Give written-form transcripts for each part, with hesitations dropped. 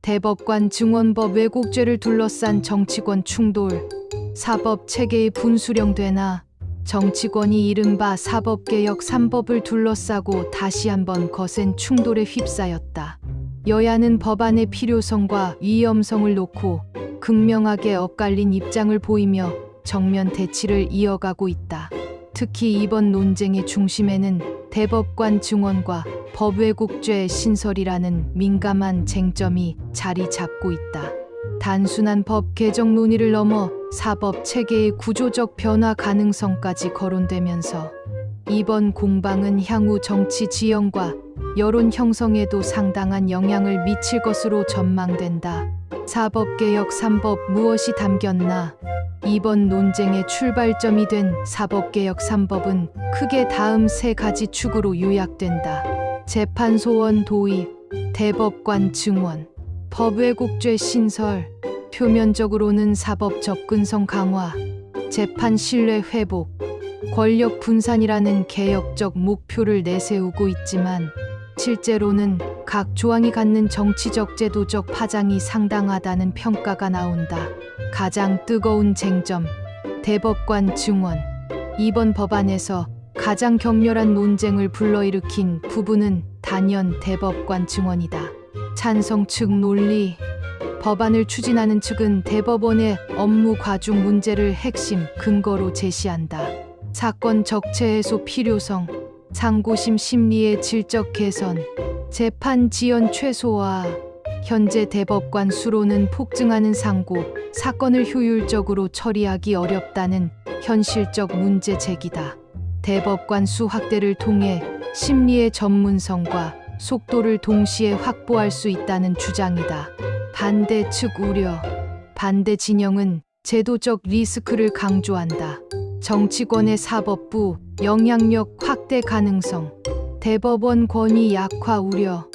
대법관 증언법 왜곡죄를 둘러싼 정치권 충돌, 사법 체계의 분수령되나 정치권이 이른바 사법개혁 3법을 둘러싸고 다시 한번 거센 충돌에 휩싸였다. 여야는 법안의 필요성과 위험성을 놓고 극명하게 엇갈린 입장을 보이며 정면 대치를 이어가고 있다. 특히 이번 논쟁의 중심에는 대법관 증언과 법왜곡죄 신설이라는 민감한 쟁점이 자리 잡고 있다. 단순한 법 개정 논의를 넘어 사법 체계의 구조적 변화 가능성까지 거론되면서 이번 공방은 향후 정치 지형과 여론 형성에도 상당한 영향을 미칠 것으로 전망된다. 사법개혁 3법 무엇이 담겼나? 이번 논쟁의 출발점이 된 사법개혁 3법은 크게 다음 세 가지 축으로 요약된다. 재판소원 도입, 대법관 증언, 법왜곡죄 신설, 표면적으로는 사법 접근성 강화, 재판 신뢰 회복, 권력 분산이라는 개혁적 목표를 내세우고 있지만 실제로는 각 조항이 갖는 정치적 제도적 파장이 상당하다는 평가가 나온다. 가장 뜨거운 쟁점, 대법관 증언. 이번 법안에서 가장 격렬한 논쟁을 불러일으킨 부분은 단연 대법관 증언이다. 찬성 측 논리. 법안을 추진하는 측은 대법원의 업무 과중 문제를 핵심 근거로 제시한다. 사건 적체 해소 필요성, 상고심 심리의 질적 개선, 재판 지연 최소화. 현재 대법관 수로는 폭증하는 상고, 사건을 효율적으로 처리하기 어렵다는 현실적 문제 제기다. 대법관 수 확대를 통해 심리의 전문성과 속도를 동시에 확보할 수 있다는 주장이다. 반대 측 우려. 반대 진영은 제도적 리스크를 강조한다. 정치권의 사법부 영향력 확대 가능성, 대법원 권위 약화 우려,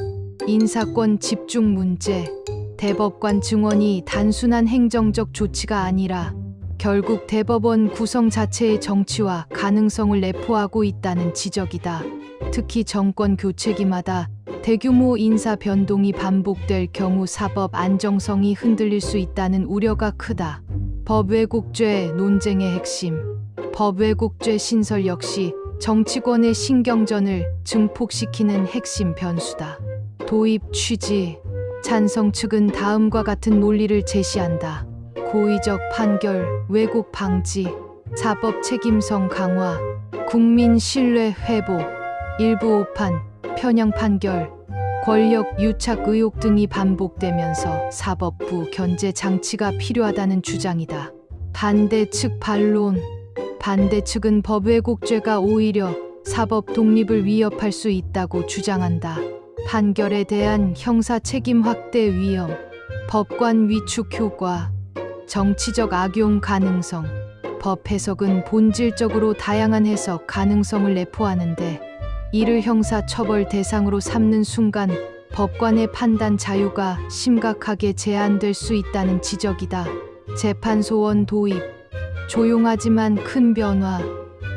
인사권 집중 문제. 대법관 증언이 단순한 행정적 조치가 아니라 결국 대법원 구성 자체의 정치화 가능성을 내포하고 있다는 지적이다. 특히 정권 교체기마다 대규모 인사 변동이 반복될 경우 사법 안정성이 흔들릴 수 있다는 우려가 크다. 법왜곡죄 논쟁의 핵심. 법왜곡죄 신설 역시 정치권의 신경전을 증폭시키는 핵심 변수다. 도입 취지. 찬성 측은 다음과 같은 논리를 제시한다. 고의적 판결, 왜곡 방지, 사법 책임성 강화, 국민 신뢰 회복, 일부 오판, 편향 판결, 권력 유착 의혹 등이 반복되면서 사법부 견제 장치가 필요하다는 주장이다. 반대 측 반론. 반대 측은 법왜곡죄가 오히려 사법 독립을 위협할 수 있다고 주장한다. 판결에 대한 형사 책임 확대 위험, 법관 위축 효과, 정치적 악용 가능성. 법 해석은 본질적으로 다양한 해석 가능성을 내포하는데 이를 형사 처벌 대상으로 삼는 순간 법관의 판단 자유가 심각하게 제한될 수 있다는 지적이다. 재판소원 도입. 조용하지만 큰 변화.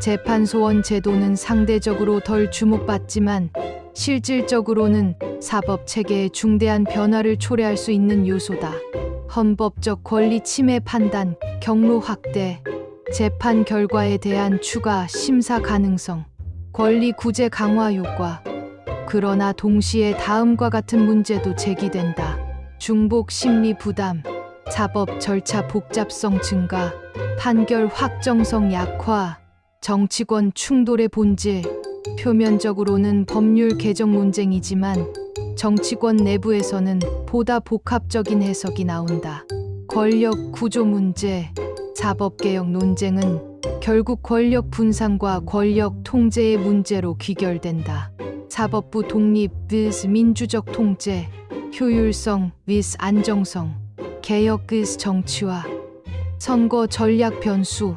재판소원 제도는 상대적으로 덜 주목받지만 실질적으로는 사법 체계의 중대한 변화를 초래할 수 있는 요소다. 헌법적 권리 침해 판단, 경로 확대, 재판 결과에 대한 추가 심사 가능성, 권리 구제 강화 효과. 그러나 동시에 다음과 같은 문제도 제기된다. 중복 심리 부담, 사법 절차 복잡성 증가, 판결 확정성 약화, 정치권 충돌의 본질. 표면적으로는 법률 개정 논쟁이지만 정치권 내부에서는 보다 복합적인 해석이 나온다. 권력 구조 문제. 사법개혁 논쟁은 결국 권력 분산과 권력 통제의 문제로 귀결된다. 사법부 독립 vs 민주적 통제, 효율성 vs 안정성, 개혁 vs 정치화, 선거 전략 변수.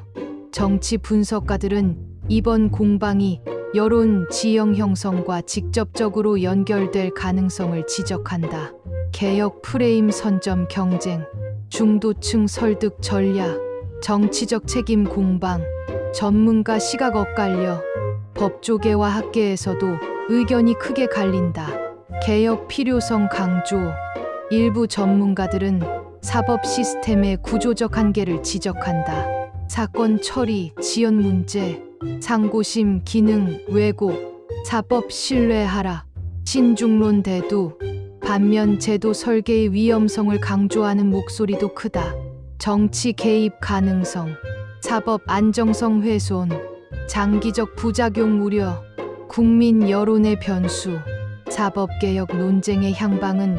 정치 분석가들은 이번 공방이 여론 지형 형성과 직접적으로 연결될 가능성을 지적한다. 개혁 프레임 선점 경쟁, 중도층 설득 전략, 정치적 책임 공방, 전문가 시각 엇갈려. 법조계와 학계에서도 의견이 크게 갈린다. 개혁 필요성 강조, 일부 전문가들은 사법 시스템의 구조적 한계를 지적한다. 사건 처리, 지연 문제, 상고심 기능 왜곡, 사법 신뢰 하락, 신중론 대두, 반면 제도 설계의 위험성을 강조하는 목소리도 크다. 정치 개입 가능성, 사법 안정성 훼손, 장기적 부작용 우려, 국민 여론의 변수, 사법개혁 논쟁의 향방은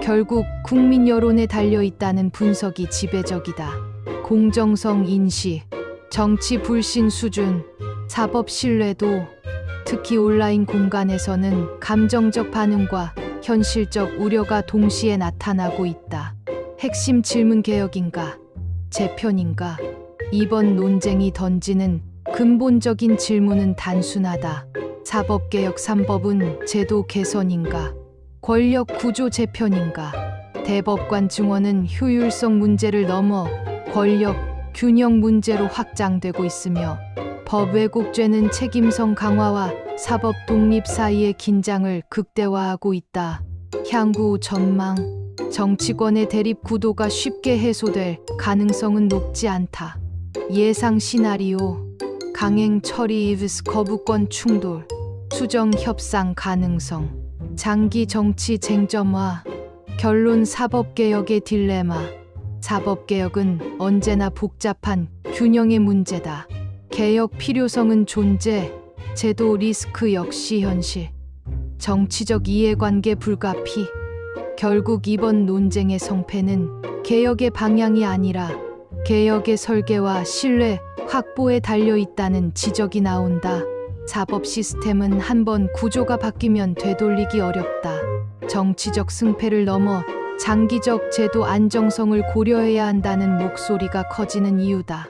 결국 국민 여론에 달려 있다는 분석이 지배적이다. 공정성 인식, 정치 불신 수준, 사법 신뢰도, 특히 온라인 공간에서는 감정적 반응과 현실적 우려가 동시에 나타나고 있다. 핵심 질문 개혁인가? 재편인가? 이번 논쟁이 던지는 근본적인 질문은 단순하다. 사법개혁 3법은 제도 개선인가? 권력 구조 재편인가? 대법관 증언은 효율성 문제를 넘어 권력 균형 문제로 확장되고 있으며 법 왜곡죄는 책임성 강화와 사법 독립 사이의 긴장을 극대화하고 있다. 향후 전망, 정치권의 대립 구도가 쉽게 해소될 가능성은 높지 않다. 예상 시나리오, 강행 처리 vs 거부권 충돌, 수정 협상 가능성, 장기 정치 쟁점화, 결론 사법개혁의 딜레마. 사법개혁은 언제나 복잡한 균형의 문제다. 개혁 필요성은 존재, 제도 리스크 역시 현실. 정치적 이해관계 불가피. 결국 이번 논쟁의 성패는 개혁의 방향이 아니라 개혁의 설계와 신뢰 확보에 달려 있다는 지적이 나온다. 사법 시스템은 한번 구조가 바뀌면 되돌리기 어렵다. 정치적 승패를 넘어 장기적 제도 안정성을 고려해야 한다는 목소리가 커지는 이유다.